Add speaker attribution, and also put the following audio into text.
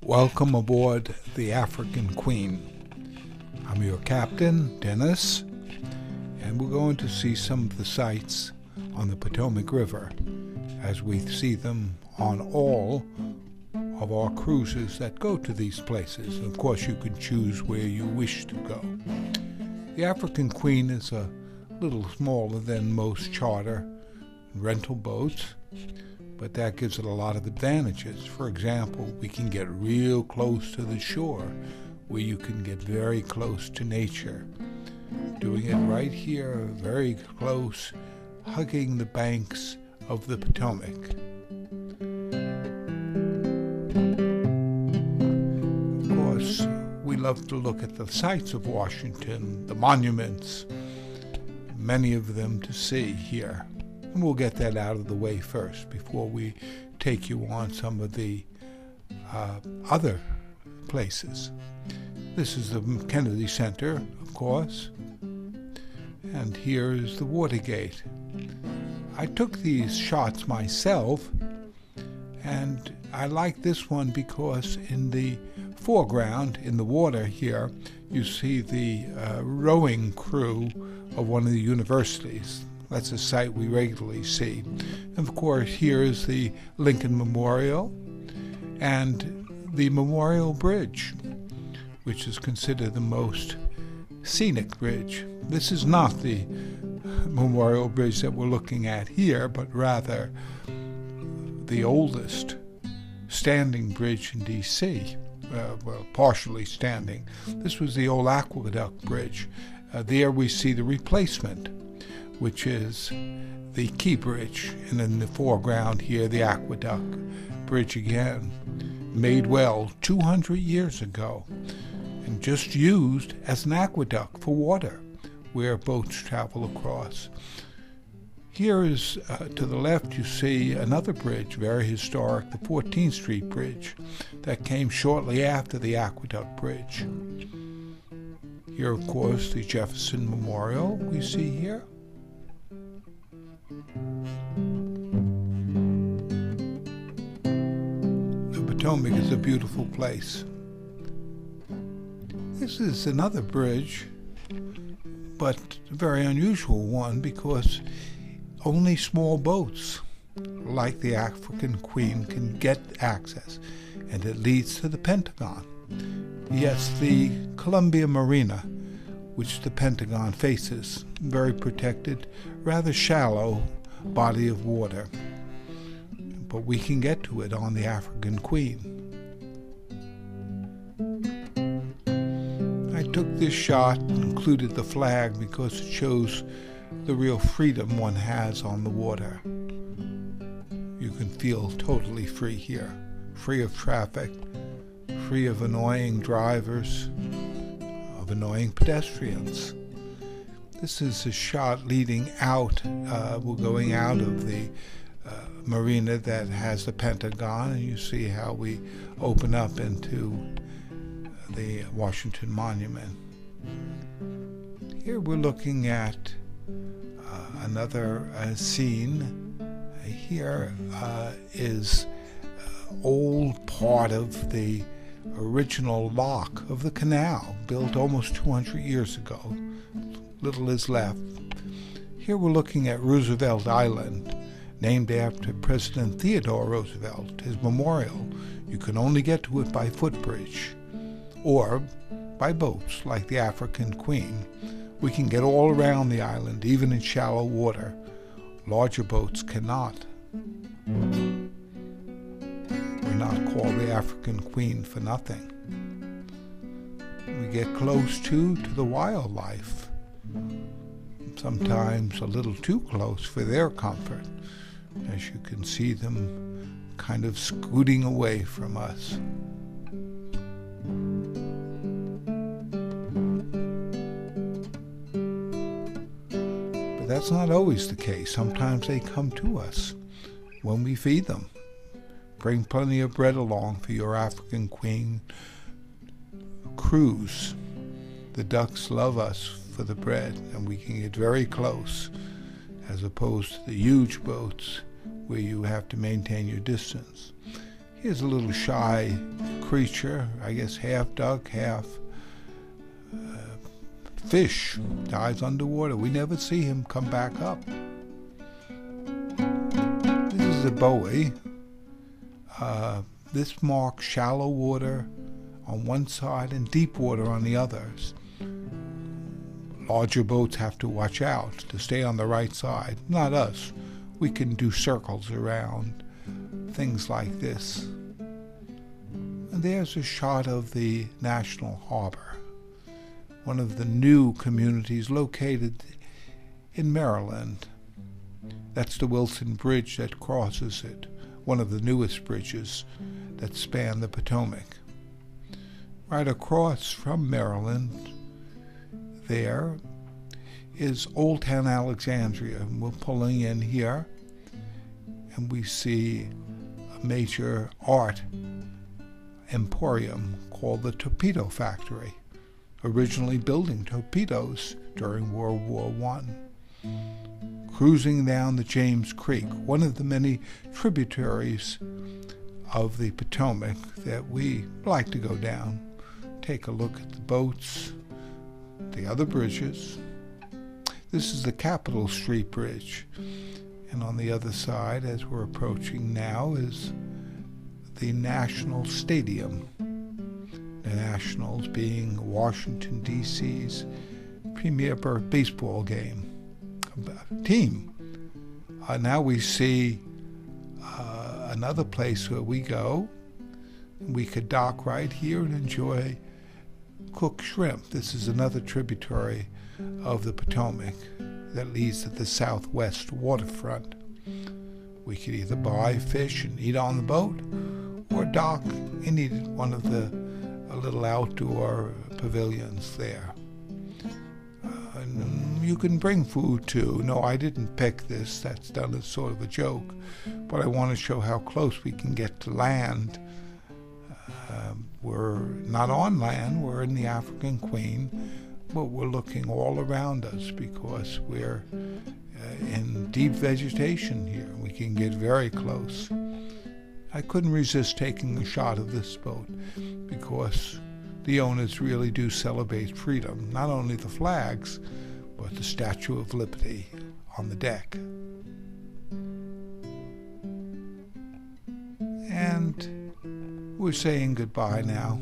Speaker 1: Welcome aboard the African Queen. I'm your captain, Dennis, and we're going to see some of the sights on the Potomac River as we see them on all of our cruises that go to these places. Of course, you can choose where you wish to go. The African Queen is a little smaller than most charter and rental boats, but that gives it a lot of advantages. For example, we can get real close to the shore, where you can get very close to nature. Doing it right here, very close, hugging the banks of the Potomac. Of course, we love to look at the sights of Washington, the monuments, many of them to see here. And we'll get that out of the way first before we take you on some of the other places. This is the Kennedy Center, of course, and here is the Watergate. I took these shots myself, and I like this one because in the foreground, in the water here, you see the rowing crew of one of the universities. That's a sight we regularly see. And of course, here is the Lincoln Memorial and the Memorial Bridge, which is considered the most scenic bridge. This is not the Memorial Bridge that we're looking at here, but rather the oldest standing bridge in D.C., partially standing. This was the old Aqueduct Bridge. There we see the replacement, which is the Key Bridge, and in the foreground here, the Aqueduct Bridge again, made well 200 years ago, and just used as an aqueduct for water, where boats travel across. Here is, to the left, you see another bridge, very historic, the 14th Street Bridge, that came shortly after the Aqueduct Bridge. Here, of course, the Jefferson Memorial we see here. The Potomac is a beautiful place. This is another bridge, but a very unusual one because only small boats like the African Queen can get access, and it leads to the Pentagon. Yes, the Columbia Marina, which the Pentagon faces, very protected, rather shallow body of water. But we can get to it on the African Queen. I took this shot and included the flag because it shows the real freedom one has on the water. You can feel totally free here, free of traffic, free of annoying drivers, of annoying pedestrians. This is a shot leading out. We're going out of the marina that has the Pentagon, and you see how we open up into the Washington Monument. Here we're looking at another scene. Here is old part of the original lock of the canal, built almost 200 years ago. Little is left. Here we're looking at Roosevelt Island, named after President Theodore Roosevelt, his memorial. You can only get to it by footbridge or by boats like the African Queen. We can get all around the island, even in shallow water. Larger boats cannot. We're not called the African Queen for nothing. We get close to the wildlife, sometimes a little too close for their comfort, as you can see them kind of scooting away from us. But that's not always the case. Sometimes they come to us when we feed them. Bring plenty of bread along for your African Queen cruise. The ducks love us for the bread, and we can get very close, as opposed to the huge boats where you have to maintain your distance. Here's a little shy creature, I guess half duck, half fish, dives underwater. We never see him come back up. This is a buoy. This marks shallow water on one side and deep water on the others. Larger boats have to watch out to stay on the right side. Not us. We can do circles around things like this. And there's a shot of the National Harbor, one of the new communities located in Maryland. That's the Wilson Bridge that crosses it, one of the newest bridges that span the Potomac. Right across from Maryland, there is Old Town Alexandria. And we're pulling in here, and we see a major art emporium called the Torpedo Factory, originally building torpedoes during World War I. Cruising down the James Creek, one of the many tributaries of the Potomac that we like to go down, take a look at the boats, the other bridges. This is the Capitol Street Bridge, and on the other side, as we're approaching now, is the National Stadium. The Nationals being Washington, D.C.'s premier baseball team. Now we see another place where we go. We could dock right here and enjoy cooked shrimp. This is another tributary of the Potomac that leads to the southwest waterfront. We could either buy fish and eat on the boat, or dock and eat at one of the little outdoor pavilions there. And you can bring food too. No, I didn't pick this. That's done as sort of a joke. But I want to show how close we can get to land. We're not on land. We're in the African Queen. But we're looking all around us because we're in deep vegetation here. We can get very close. I couldn't resist taking a shot of this boat because the owners really do celebrate freedom, not only the flags, but the Statue of Liberty on the deck. And we're saying goodbye now.